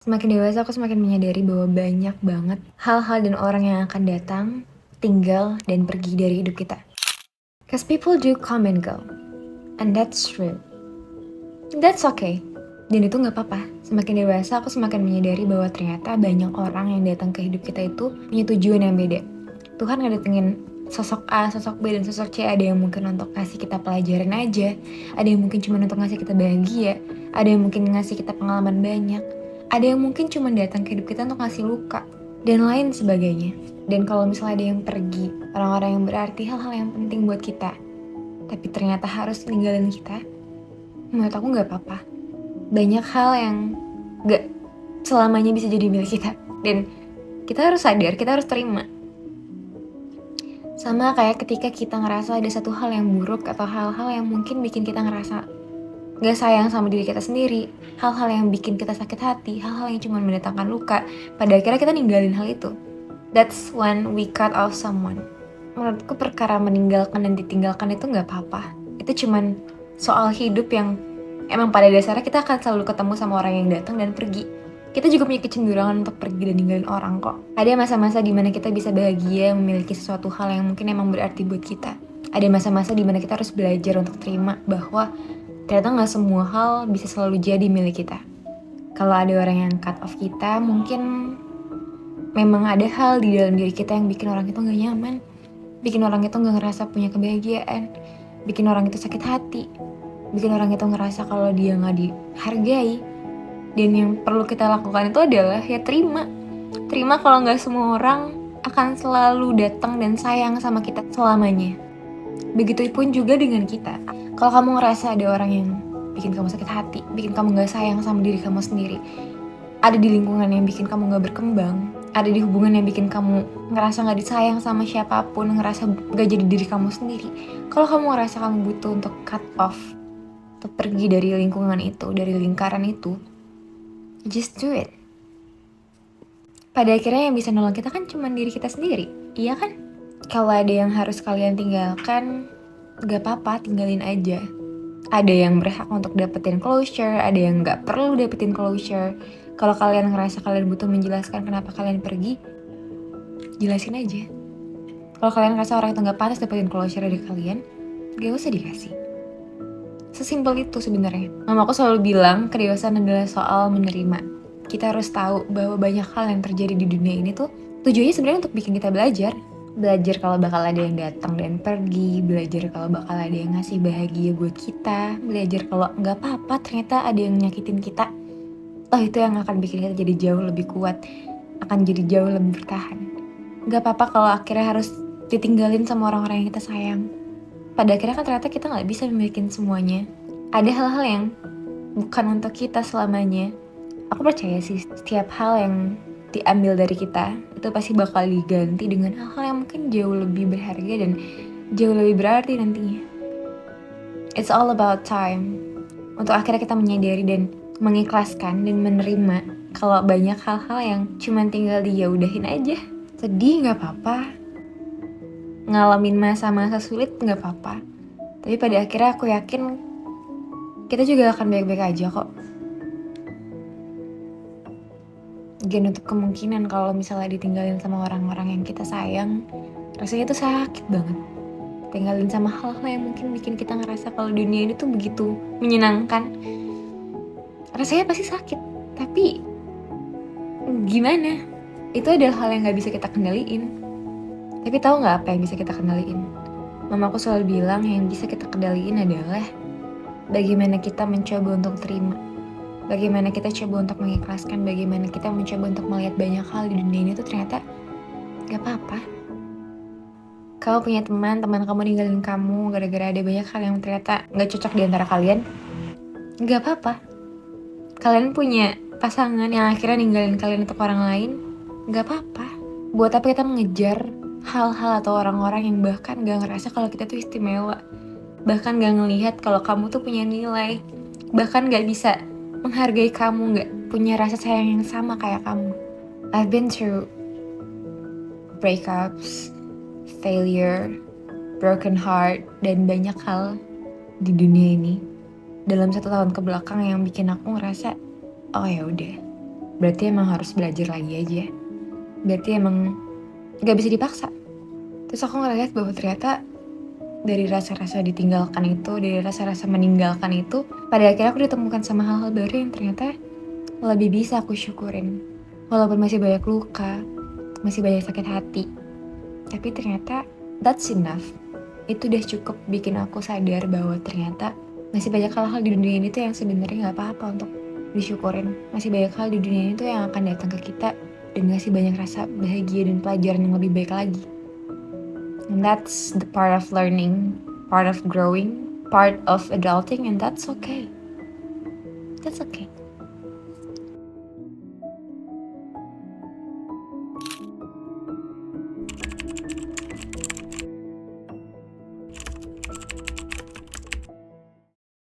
Semakin dewasa aku semakin menyadari bahwa banyak banget hal-hal dan orang yang akan datang, tinggal, dan pergi dari hidup kita. Cause people do come and go. And that's true. That's okay. Dan itu gak apa-apa. Semakin dewasa aku semakin menyadari bahwa ternyata banyak orang yang datang ke hidup kita itu punya tujuan yang beda. Tuhan ngedatengin sosok A, sosok B, dan sosok C. Ada yang mungkin untuk ngasih kita pelajaran aja. Ada yang mungkin cuma untuk ngasih kita bahagia. Ada yang mungkin ngasih kita pengalaman banyak. Ada yang mungkin cuma datang ke hidup kita untuk ngasih luka. Dan lain sebagainya. Dan kalau misalnya ada yang pergi, orang-orang yang berarti, hal-hal yang penting buat kita, tapi ternyata harus ninggalin kita, menurut aku gak apa-apa. Banyak hal yang gak selamanya bisa jadi milik kita. Dan kita harus sadar, kita harus terima. Sama kayak ketika kita ngerasa ada satu hal yang buruk atau hal-hal yang mungkin bikin kita ngerasa gak sayang sama diri kita sendiri, hal-hal yang bikin kita sakit hati, hal-hal yang cuma mendatangkan luka, pada akhirnya kita ninggalin hal itu. That's when we cut off someone. Menurutku perkara meninggalkan dan ditinggalkan itu gak apa-apa. Itu cuman soal hidup yang emang pada dasarnya kita akan selalu ketemu sama orang yang datang dan pergi. Kita juga punya kecenderungan untuk pergi dan ninggalin orang kok. Ada masa-masa dimana kita bisa bahagia memiliki sesuatu hal yang mungkin emang berarti buat kita. Ada masa-masa dimana kita harus belajar untuk terima bahwa ternyata gak semua hal bisa selalu jadi milik kita. Kalau ada orang yang cut off kita, mungkin memang ada hal di dalam diri kita yang bikin orang itu gak nyaman. Bikin orang itu gak ngerasa punya kebahagiaan. Bikin orang itu sakit hati. Bikin orang itu ngerasa kalau dia gak dihargai. Dan yang perlu kita lakukan itu adalah ya terima. Terima kalau gak semua orang akan selalu datang dan sayang sama kita selamanya. Begitupun juga dengan kita. Kalau kamu ngerasa ada orang yang bikin kamu sakit hati, bikin kamu gak sayang sama diri kamu sendiri, ada di lingkungan yang bikin kamu gak berkembang, ada di hubungan yang bikin kamu ngerasa gak disayang sama siapapun, ngerasa gak jadi diri kamu sendiri. Kalau kamu ngerasa kamu butuh untuk cut off, untuk pergi dari lingkungan itu, dari lingkaran itu, just do it. Pada akhirnya yang bisa nolong kita kan cuma diri kita sendiri, iya kan? Kalau ada yang harus kalian tinggalkan, gak apa-apa, tinggalin aja. Ada yang berhak untuk dapetin closure, ada yang gak perlu dapetin closure. Kalau kalian ngerasa kalian butuh menjelaskan kenapa kalian pergi, jelasin aja. Kalau kalian ngerasa orang itu gak pantas dapetin closure dari kalian, gak usah dikasih. Sesimpel itu sebenarnya. Mamaku selalu bilang kedewasaan adalah soal menerima. Kita harus tahu bahwa banyak hal yang terjadi di dunia ini tuh tujuannya sebenarnya untuk bikin kita belajar. Belajar kalau bakal ada yang datang dan pergi, belajar kalau bakal ada yang ngasih bahagia buat kita, belajar kalau nggak apa-apa ternyata ada yang nyakitin kita. Itu yang akan bikin kita jadi jauh lebih kuat, akan jadi jauh lebih bertahan. Nggak apa-apa kalau akhirnya harus ditinggalin sama orang-orang yang kita sayang. Pada akhirnya kan ternyata kita nggak bisa memiliki semuanya. Ada hal-hal yang bukan untuk kita selamanya. Aku percaya sih setiap hal yang diambil dari kita itu pasti bakal diganti dengan hal-hal yang mungkin jauh lebih berharga dan jauh lebih berarti nantinya. It's all about time. Untuk akhirnya kita menyadari dan mengikhlaskan dan menerima kalau banyak hal-hal yang cuma tinggal diyaudahin aja. Sedih gak apa-apa, ngalamin masa-masa sulit gak apa-apa, tapi pada akhirnya aku yakin kita juga akan baik-baik aja kok. Gak untuk kemungkinan kalau misalnya ditinggalin sama orang-orang yang kita sayang, rasanya tuh sakit banget. Tinggalin sama hal-hal yang mungkin bikin kita ngerasa kalau dunia ini tuh begitu menyenangkan. Rasanya pasti sakit, tapi gimana? Itu adalah hal yang gak bisa kita kendaliin. Tapi tahu gak apa yang bisa kita kendaliin? Mamaku selalu bilang yang bisa kita kendaliin adalah bagaimana kita mencoba untuk terima. Bagaimana kita coba untuk mengikhlaskan, bagaimana kita mencoba untuk melihat banyak hal di dunia ini tuh ternyata gak apa-apa. Kamu punya teman kamu ninggalin kamu gara-gara ada banyak hal yang ternyata gak cocok di antara kalian, gak apa-apa. Kalian punya pasangan yang akhirnya ninggalin kalian untuk orang lain, gak apa-apa. Buat apa kita mengejar hal-hal atau orang-orang yang bahkan gak ngerasa kalau kita tuh istimewa, bahkan gak ngelihat kalau kamu tuh punya nilai, bahkan gak bisa menghargai kamu, gak punya rasa sayang yang sama kayak kamu. I've been through breakups, failure, broken heart, dan banyak hal di dunia ini dalam 1 tahun kebelakang yang bikin aku ngerasa, oh ya udah, berarti emang harus belajar lagi aja. Berarti emang gak bisa dipaksa. Terus aku ngeliat bahwa ternyata dari rasa-rasa ditinggalkan itu, dari rasa-rasa meninggalkan itu, pada akhirnya aku ditemukan sama hal-hal baru yang ternyata lebih bisa aku syukurin. Walaupun masih banyak luka, masih banyak sakit hati, tapi ternyata that's enough. Itu udah cukup bikin aku sadar bahwa ternyata masih banyak hal-hal di dunia ini tuh yang sebenarnya nggak apa-apa untuk disyukurin. Masih banyak hal di dunia ini tuh yang akan datang ke kita dan ngasih banyak rasa bahagia dan pelajaran yang lebih baik lagi. And that's the part of learning, part of growing, part of adulting, and that's okay. That's okay.